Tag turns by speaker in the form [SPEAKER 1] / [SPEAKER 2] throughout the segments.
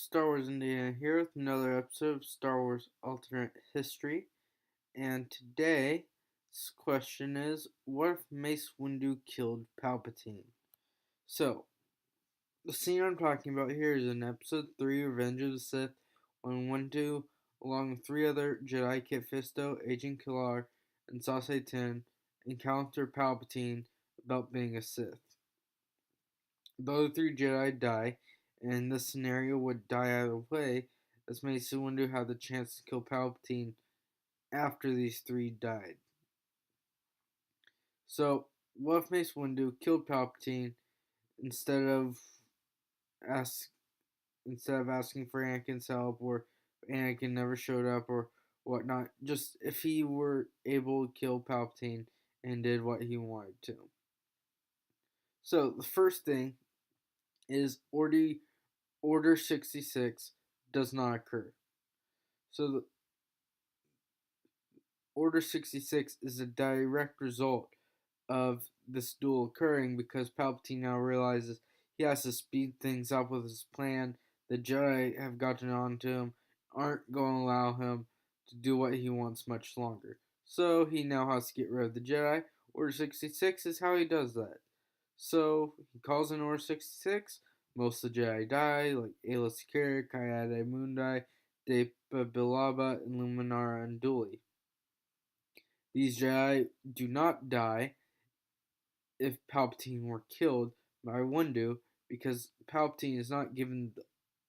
[SPEAKER 1] Star Wars Indiana here with another episode of Star Wars Alternate History. And today's question is, what if Mace Windu killed Palpatine? So, the scene I'm talking about here is in Episode 3, Revenge of the Sith, when Windu, along with three other Jedi, Kit Fisto, Agent Kilar, and Sausage Tin, encounter Palpatine about being a Sith. The other three Jedi die, and this scenario would die either way, as Mace Windu had the chance to kill Palpatine after these three died. So, what if Mace Windu killed Palpatine instead of ask instead of asking for Anakin's help, or Anakin never showed up, or whatnot? Just if he were able to kill Palpatine and did what he wanted to. So the first thing is Order 66 does not occur. So the Order 66 is a direct result of this duel occurring because Palpatine now realizes he has to speed things up with his plan. The Jedi have gotten on to him, aren't going to allow him to do what he wants much longer. So he now has to get rid of the Jedi. Order 66 is how he does that. So he calls in Order 66. Most of the Jedi die, like Ayla Secura, Kayade Mundi, Depa Bilaba, and Luminara Unduli. These Jedi do not die if Palpatine were killed by Windu, because Palpatine is not given the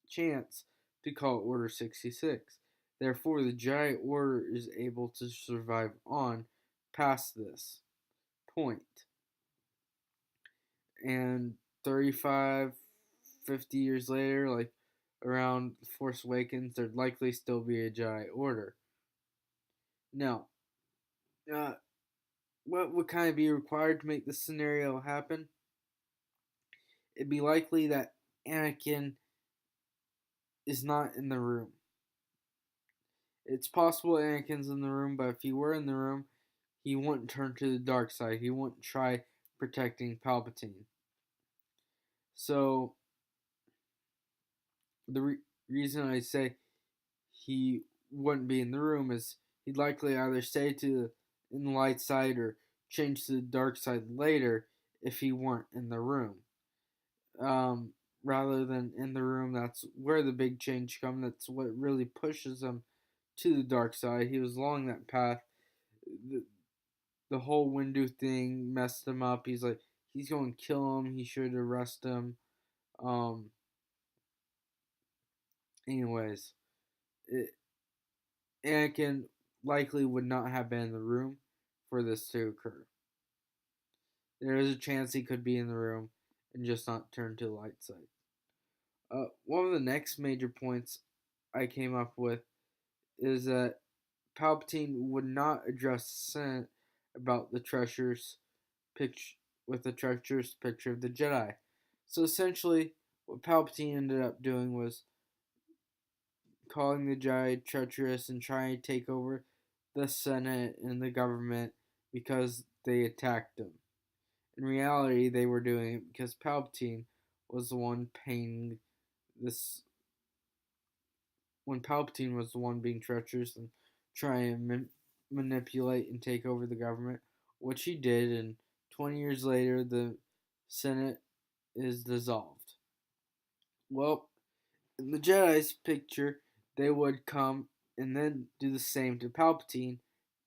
[SPEAKER 1] chance to call Order 66. Therefore, the Jedi Order is able to survive on past this point. And 35, 50 years later, like around Force Awakens, there'd likely still be a Jedi Order. Now, what would kind of be required to make this scenario happen? It'd be likely that Anakin is not in the room. It's possible Anakin's in the room, but if he were in the room, he wouldn't turn to the dark side. He wouldn't try protecting Palpatine. So, the reason I say he wouldn't be in the room is he'd likely either stay in the light side or change to the dark side later if he weren't in the room. Rather than in the room, that's where the big change comes. That's what really pushes him to the dark side. He was along that path. The whole Windu thing messed him up. He's like, he's going to kill him. He should arrest him. Um. Anyways, Anakin likely would not have been in the room for this to occur. There is a chance he could be in the room and just not turn to the light side. One of the next major points I came up with is that Palpatine would not address the Senate about the treacherous picture of the Jedi. So essentially, what Palpatine ended up doing was calling the Jedi treacherous and trying to take over the Senate and the government because they attacked him. In reality, they were doing it because Palpatine was the one paying this. When Palpatine was the one being treacherous and trying to manipulate and take over the government, which he did, and 20 years later, the Senate is dissolved. Well, in the Jedi's picture, they would come and then do the same to Palpatine,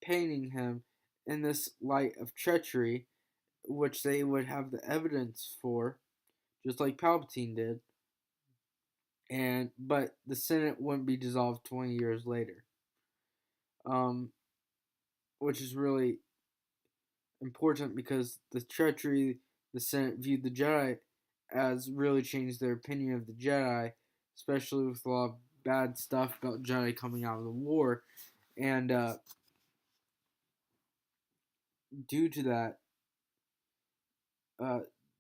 [SPEAKER 1] painting him in this light of treachery, which they would have the evidence for, just like Palpatine did. But the Senate wouldn't be dissolved 20 years later, which is really important because the treachery the Senate viewed the Jedi as really changed their opinion of the Jedi, especially with a lot of bad stuff about Jedi coming out of the war, and due to that,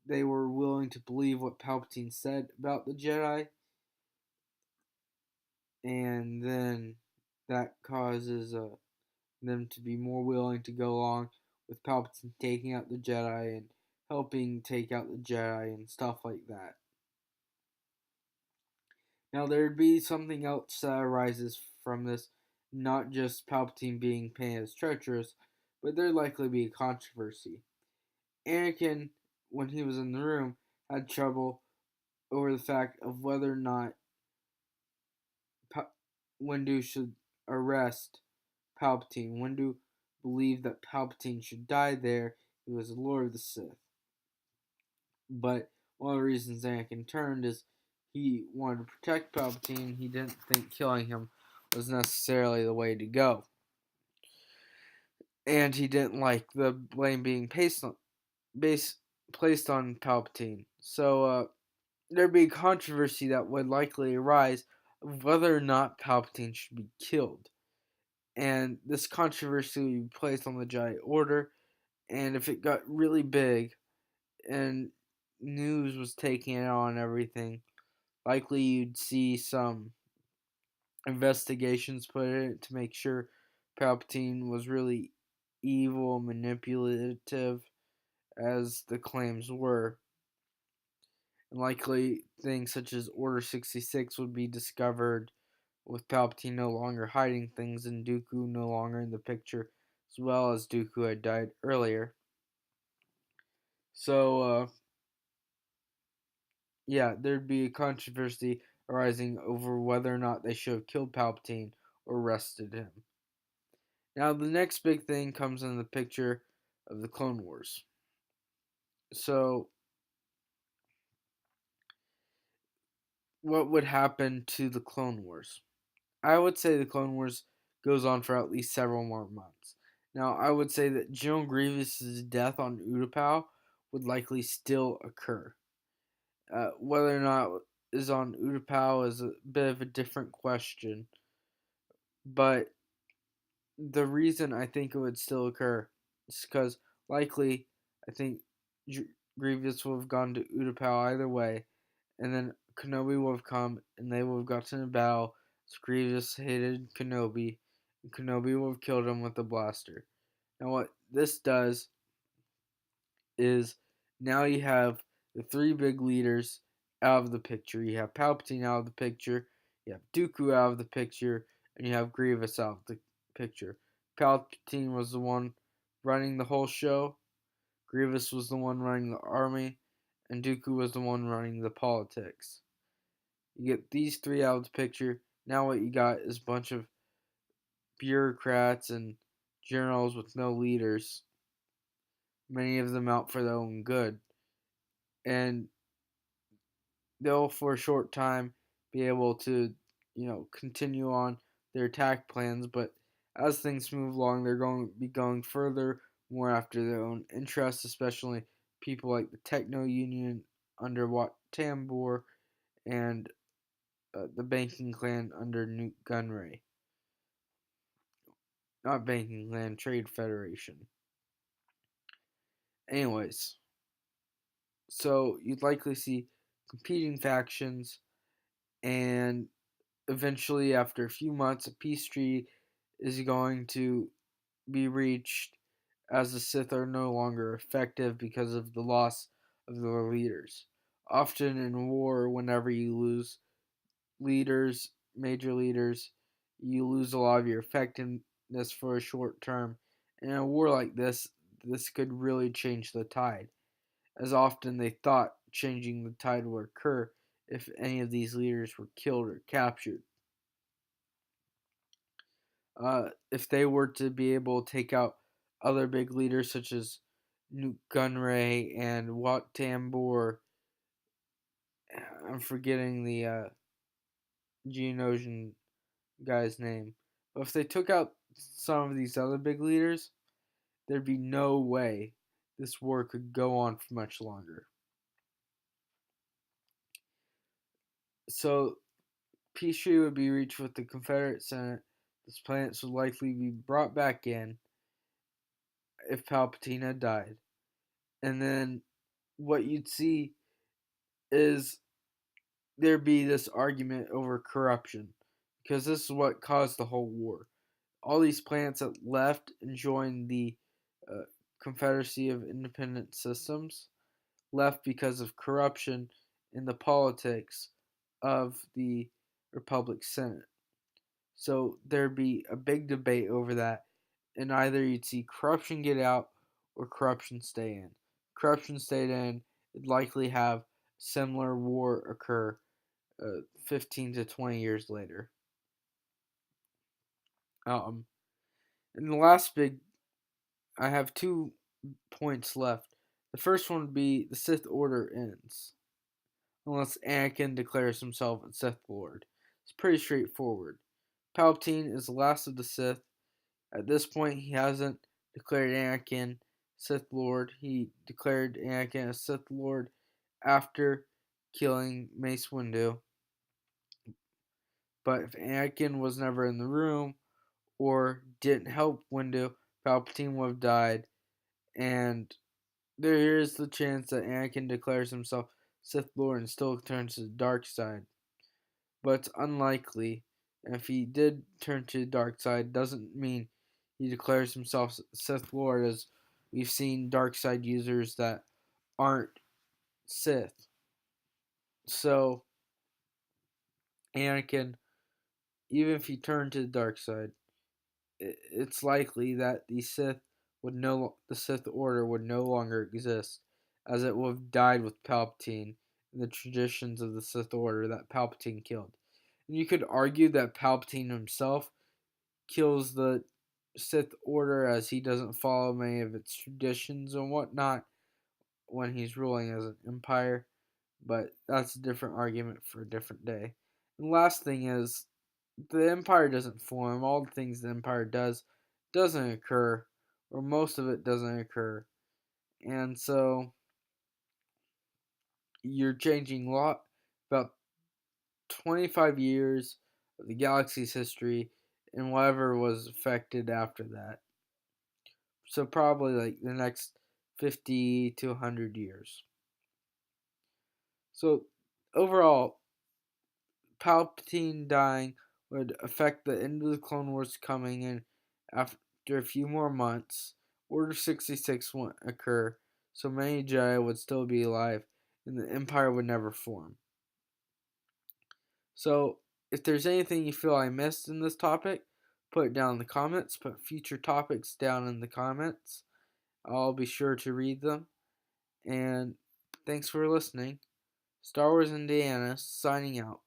[SPEAKER 1] they were willing to believe what Palpatine said about the Jedi, and then that causes them to be more willing to go along with Palpatine taking out the Jedi and helping take out the Jedi and stuff like that. Now, there'd be something else that arises from this, not just Palpatine being painted as treacherous, but there'd likely be a controversy. Anakin, when he was in the room, had trouble over the fact of whether or not pa- Windu should arrest Palpatine. Windu believed that Palpatine should die there. He was the Lord of the Sith. But one of the reasons Anakin turned is he wanted to protect Palpatine. He didn't think killing him was necessarily the way to go. And he didn't like the blame being placed on Palpatine. So there'd be a controversy that would likely arise of whether or not Palpatine should be killed. And this controversy would be placed on the Jedi Order. And if it got really big and news was taking it on everything, likely you'd see some investigations put in it to make sure Palpatine was really evil, manipulative, as the claims were. And likely things such as Order 66 would be discovered, with Palpatine no longer hiding things and Dooku no longer in the picture, as well as Dooku had died earlier. So, yeah, there'd be a controversy arising over whether or not they should have killed Palpatine or arrested him. Now, the next big thing comes in the picture of the Clone Wars. So, what would happen to the Clone Wars? I would say the Clone Wars goes on for at least several more months. Now, I would say that General Grievous's death on Utapau would likely still occur. Whether or not is on Utapau is a bit of a different question, but the reason I think it would still occur is because likely I think Grievous will have gone to Utapau either way, and then Kenobi will have come and they will have gotten a battle. So Grievous hated Kenobi, and Kenobi will have killed him with a blaster. Now, what this does is now you have the three big leaders out of the picture. You have Palpatine out of the picture, you have Dooku out of the picture, and you have Grievous out of the picture. Palpatine was the one running the whole show, Grievous was the one running the army, and Dooku was the one running the politics. You get these three out of the picture. Now what you got is a bunch of bureaucrats and generals with no leaders, many of them out for their own good. And they'll, for a short time, be able to, continue on their attack plans. But as things move along, they're going to be going further, more after their own interests, especially people like the Techno Union under Wat Tambor and the banking clan under Newt Gunray. Not banking clan, Trade Federation. Anyways, so you'd likely see competing factions, and eventually, after a few months, a peace treaty is going to be reached as the Sith are no longer effective because of the loss of their leaders. Often in war, whenever you lose leaders, major leaders, you lose a lot of your effectiveness for a short term. And in a war like this could really change the tide, as often they thought changing the tide would occur if any of these leaders were killed or captured. If they were to be able to take out other big leaders such as Newt Gunray and Wat Tambor, I'm forgetting the Geonosian guy's name. But if they took out some of these other big leaders, there'd be no way this war could go on for much longer. So, peace treaty would be reached with the Confederate Senate. These planets would likely be brought back in if Palpatine had died. And then what you'd see is there'd be this argument over corruption, because this is what caused the whole war. All these planets that left and joined the uh, Confederacy of Independent Systems left because of corruption in the politics of the Republic Senate. So there'd be a big debate over that, and either you'd see corruption get out or corruption stay in. Corruption stayed in, it'd likely have similar war occur 15 to 20 years later. Um, and the last big, I have 2 points left. The first one would be the Sith Order ends, unless Anakin declares himself a Sith Lord. It's pretty straightforward. Palpatine is the last of the Sith. At this point, he hasn't declared Anakin Sith Lord. He declared Anakin a Sith Lord after killing Mace Windu. But if Anakin was never in the room or didn't help Windu, Palpatine would have died. And there is the chance that Anakin declares himself Sith Lord and still turns to the dark side. But it's unlikely. And if he did turn to the dark side, doesn't mean he declares himself Sith Lord, as we've seen dark side users that aren't Sith. So Anakin, even if he turned to the dark side, it's likely that the Sith Order would no longer exist, as it would have died with Palpatine and the traditions of the Sith Order that Palpatine killed. And you could argue that Palpatine himself kills the Sith Order, as he doesn't follow many of its traditions and whatnot when he's ruling as an empire, but that's a different argument for a different day. And the last thing is, the empire doesn't form. All the things the empire does doesn't occur, or most of it doesn't occur. And so you're changing about 25 years of the galaxy's history and whatever was affected after that. So probably like the next 50 to 100 years. So overall, Palpatine dying would affect the end of the Clone Wars coming in after a few more months. Order 66 won't occur, so many Jedi would still be alive, and the Empire would never form. So, if there's anything you feel I missed in this topic, put it down in the comments. Put future topics down in the comments. I'll be sure to read them. And thanks for listening. Star Wars Indiana signing out.